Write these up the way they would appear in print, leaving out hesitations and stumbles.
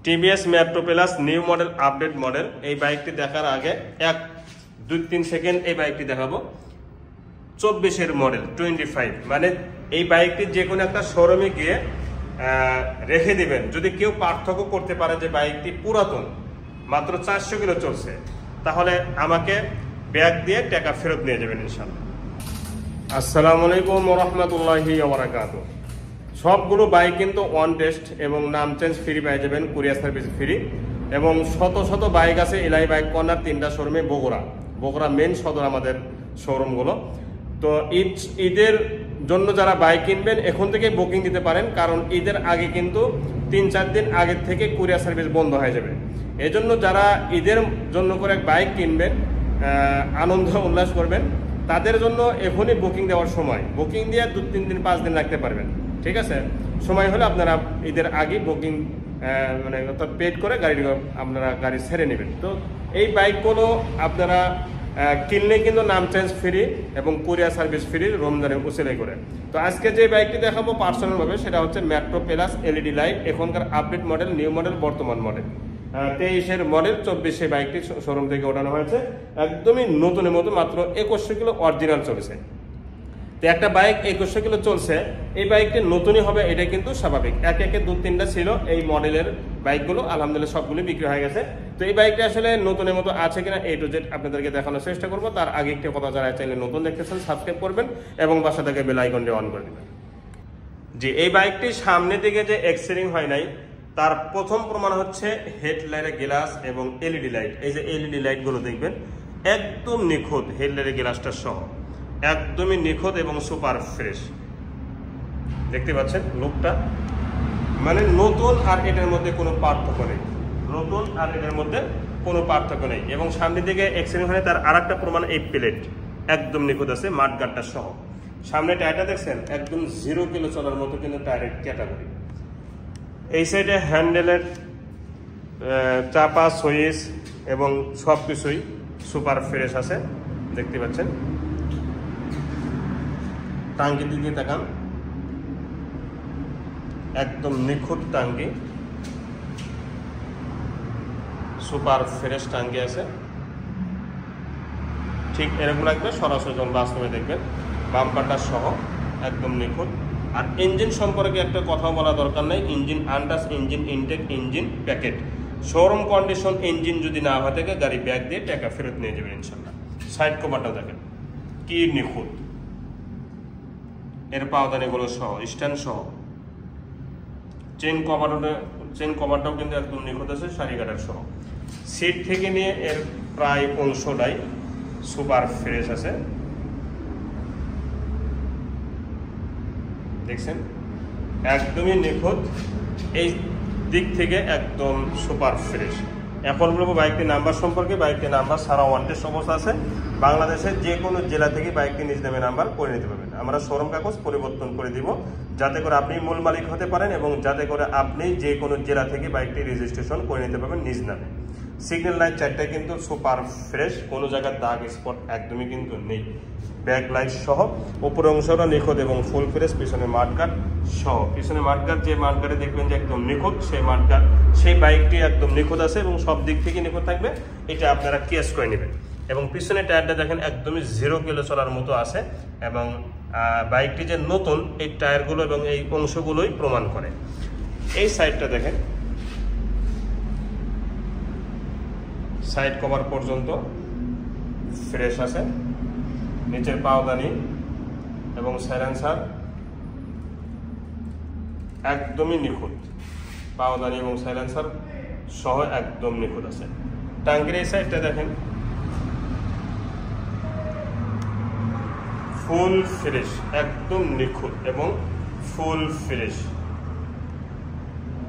TVS metro plus new model update model. এই বাইকটি দেখার আগে 1-2-3 সেকেন্ড এই বাইকটি দেখাবো। 24-এর মডেল 25, মানে এই বাইকটি যে কোনো একটা শোরুমে গিয়ে রেখে দিবেন, যদি কেউ পার্থক্য করতে পারে যে বাইকটি পুরাতন, মাত্র 400 কিলো চলছে, তাহলে আমাকে ব্যাগ দিয়ে টাকা ফেরত নিয়ে যাবেন ইনশাআল্লাহ। আসসালামু আলাইকুম ওয়া রাহমাতুল্লাহি ওয়া বারাকাতুহু। সবগুলো বাইক কিন্তু ওয়ান টেস্ট এবং নাম চেঞ্জ ফ্রি পেয়ে যাবেন, কুরিয়ার সার্ভিস ফ্রি, এবং শত শত বাইক আছে এলাই বাইক কর্নার 3টা শোরুমে, বগুড়া মেন সদর আমাদের শোরুমগুলো। তো ঈদের জন্য যারা বাইক কিনবেন এখন থেকে বুকিং দিতে পারেন, কারণ ঈদের আগে কিন্তু 3-4 দিন আগের থেকে কুরিয়ার সার্ভিস বন্ধ হয়ে যাবে। এই জন্য যারা ঈদের জন্য করে বাইক কিনবেন, আনন্দ উল্লাস করবেন, তাদের জন্য এখনই বুকিং দেওয়ার সময়। বুকিং দিয়ে 2-3 দিন 5 দিন রাখতে পারবেন, ঠিক আছে? সময় হলে আপনারা ঈদের আগে বুকিং মানে অর্থাৎ পেড করে আপনারা গাড়ি ছেড়ে নেবেন। তো এই বাইকগুলো আপনারা কিনলে কিন্তু নাম চেঞ্জ ফ্রি এবং কুরিয়ার সার্ভিস ফ্রি রমজানে উসিলাই করে। তো আজকে যে বাইকটি দেখাবো পার্সোনালভাবে, সেটা হচ্ছে মেট্রো প্লাস এলইডি লাইট, এখনকার আপডেট মডেল, নিউ মডেল, বর্তমান মডেল। 23-এর মডেল, 24-এ বাইকটি শোরুম থেকে ওঠানো হয়েছে, একদমই নতুনের মতো, মাত্র 2100 কিলো অরিজিনাল চলেছে। তো একটা বাইক 2100 কিলো চলছে, এই বাইকটি নতুনই হবে এটা কিন্তু স্বাভাবিক। একে 2-3টা ছিল এই মডেলের বাইকগুলো, আলহামদুলিল্লাহ সবগুলো বিক্রি হয়ে গেছে। তো এই বাইকটা আসলে নতুনের মতো আছে কিনা A to Z আপনাদেরকে দেখানোর চেষ্টা করবো। তার আগে একটা কথা, যারা চাইলে নতুন দেখতেছেন সাবস্ক্রাইব করবেন এবং বাসা থেকে বেল আইকনটি অন করে দেবেন। জি, এই বাইকটি সামনে দিকে যে এক্সেরিং হয় নাই, তার প্রথম প্রমাণ হচ্ছে হেডলাইটের গ্লাস এবং এলইডি লাইট। এই যে এলইডি লাইটগুলো দেখবেন একদম নিখুঁত, হেডলাইটের গ্লাসটা সহ একদমই নিখুঁত এবং সুপার ফ্রেশ। দেখতে পাচ্ছেন লুকটা, মানে নতুন আর এটার মধ্যে কোনো পার্থক্য নেই, নতুন আর এটার মধ্যে কোনো পার্থক্য নেই। এবং সামনের দিকে এক্সেরিং হয়, তার আর একটা প্রমাণ এই প্লেট একদম নিখুঁত আছে, মাঠগার্ডটা সহ। সামনে টায়ারটা দেখছেন একদম 0 কিলো চলার মতো কিন্তু টায়ারের ক্যাটাগরি। এই সাইডে হ্যান্ডেলের চাপা, সুইচ এবং সব কিছুই সুপার ফ্রেশ আছে, দেখতে পাচ্ছেন। টাঙ্গির দিকে তাকান, একদম নিখুঁত টাঙ্গি, সুপার ফ্রেশ টাঙ্গি আছে, ঠিক এরকম লাগবে সরাসরি যখন বাস্তবে দেখবেন। বাম্পারটা সহ একদম নিখুঁত। আর ইঞ্জিন সম্পর্কে একটা কথা বলা দরকার নেই, engine untouch, engine intact, engine packet, showroom condition. Engine যদি না হয়ে থাকে গাড়ি ব্যাগ দিয়ে টাকা ফেরত নিয়ে যাবেন ইনশাল্লাহ। সাইড কভারটা দেখেন কি নিখুঁত, এর পাওদানিগুলো সহ, স্ট্যান্ড সহ, চেন কভারটাও কিন্তু একদম নিখুঁত আছে, সারি গার্ডার সহ। সিট থেকে নিয়ে এর প্রায় অংশটাই সুপার ফ্রেশ আছে, দেখছেন একদমই নিখুঁত। এই দিক থেকে একদম সুপার ফ্রেশ। এখন বলবো বাইকটির নাম্বার সম্পর্কে। বাইকটির নাম্বার সারা ওয়ান্টেড অবস্থা আছে, বাংলাদেশের যে কোনো জেলা থেকে বাইকটি নিজ নামে নাম্বার করে নিতে পারবেন। আমরা শোরুম কাগজ পরিবর্তন করে দিব, যাতে করে আপনি মূল মালিক হতে পারেন এবং যাতে করে আপনি যে কোনো জেলা থেকে বাইকটি রেজিস্ট্রেশন করে নিতে পারবেন নিজ নামে। সিগন্যাল লাইট 4টাই কিন্তু সুপার ফ্রেশ, কোনো জায়গার দাগ স্পট একদমই কিন্তু নেই। ব্যাক লাইট সহ, উপরের অংশটা নিখুঁত এবং ফুল ফ্রেশ। পিছনে মাঠগার্ড সহ, পিছনে মাঠগার্ড, যে মাঠগার্ডে দেখবেন যে একদম নিখুঁত, সেই মাঠগার্ড, সেই বাইকটি একদম নিখুঁত আছে এবং সব দিক থেকে নিখুঁত থাকবে। এটা আপনারা কেস করে নেবেন। এবং পিছনে টায়ারটা দেখেন একদমই 0 কিলো চলার মতো আছে, এবং বাইকটি যে নতুন এই টায়ারগুলো এবং এই অংশগুলোই প্রমাণ করে। এই সাইডটা দেখেন, সাইড কভার পর্যন্ত ফ্রেশ আছে, নিচের পাওদানি এবং সাইলেন্সার একদমই নিখুঁত, পাওদানি এবং সাইলেন্সার সহ একদম নিখুঁত আছে। টাঙ্কির এই সাইডটা দেখেন ফুল ফ্রেশ, একদম নিখুঁত এবং ফুল ফ্রেশ।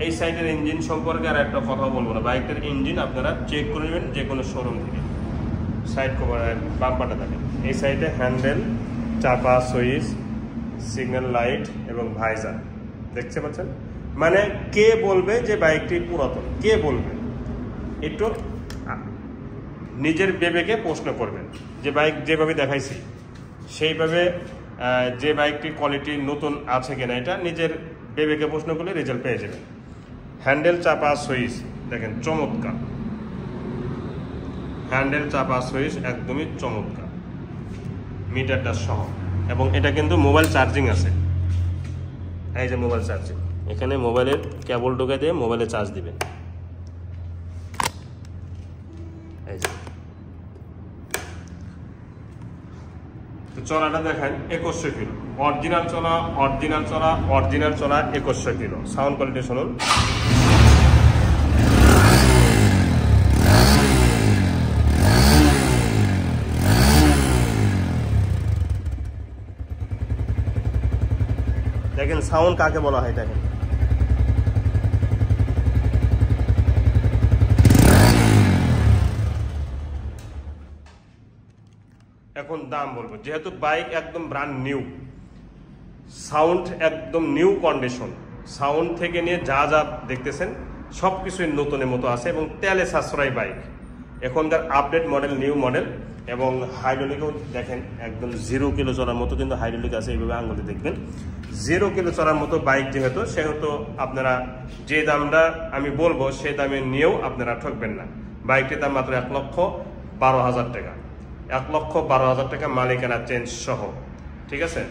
এই সাইডের ইঞ্জিন সম্পর্কে আর একটা কথা বলবো না, বাইকটার ইঞ্জিন আপনারা চেক করে নেবেন যে কোনো শোরুম থেকে। সাইড কভার, বাম্পারটা দেখেন, এই সাইডে হ্যান্ডেল, চাপা, সুইচ, সিগন্যাল লাইট এবং ভাইজার, দেখতে পাচ্ছেন। মানে কে বলবে যে বাইকটি পুরাতন, কে বলবে? একটু নিজের বিবেকে প্রশ্ন করবেন যে বাইক যেভাবে দেখাইছি সেইভাবে যে বাইকটির কোয়ালিটি নতুন আছে কিনা, এটা নিজের বিবেকে প্রশ্ন করলে রেজাল্ট পেয়ে যাবেন। হ্যান্ডেল চাপা সুইচ দেখেন চমৎকার, হ্যান্ডেল চাপা সুইচ একদমই চমৎকার মিটারটা সহ। এবং এটা কিন্তু মোবাইল চার্জিং আছে, এই যে মোবাইল চার্জিং, এখানে মোবাইলের কেবল ঢোকে দিয়ে মোবাইলে চার্জ দিবেন। এই যে তো চলাটা দেখেন 2100 কিলো, অরিজিনাল চলা 2100 কিলো। সাউন্ড কোয়ালিটি শুনুন। দেখেন সাউন্ড কাকে বলা হয়, দেখেন এখন দাম বলবো, যেহেতু বাইক একদম ব্র্যান্ড নিউ, সাউন্ড একদম নিউ কন্ডিশন, সাউন্ড থেকে নিয়ে যা যা দেখতেছেন সবকিছুই নতুনের মতো আছে এবং তেলে সাশ্রয় বাইক, এখনকার আপডেট মডেল, নিউ মডেল। এবং হাইড্রোলিকও দেখেন একদম 0 কিলো চলার মতো কিন্তু হাইড্রোলিক আছে, এইভাবে আঙুলে দেখবেন 0 কিলো চলার মতো বাইক যেহেতু, সেহেতু আপনারা যে দামটা আমি বলবো সেই দামে নিয়েও আপনারা ঠকবেন না। বাইকটির দাম মাত্র 1,12,000 টাকা, 1,12,000 টাকা মালিকানা চেঞ্জ সহ, ঠিক আছে।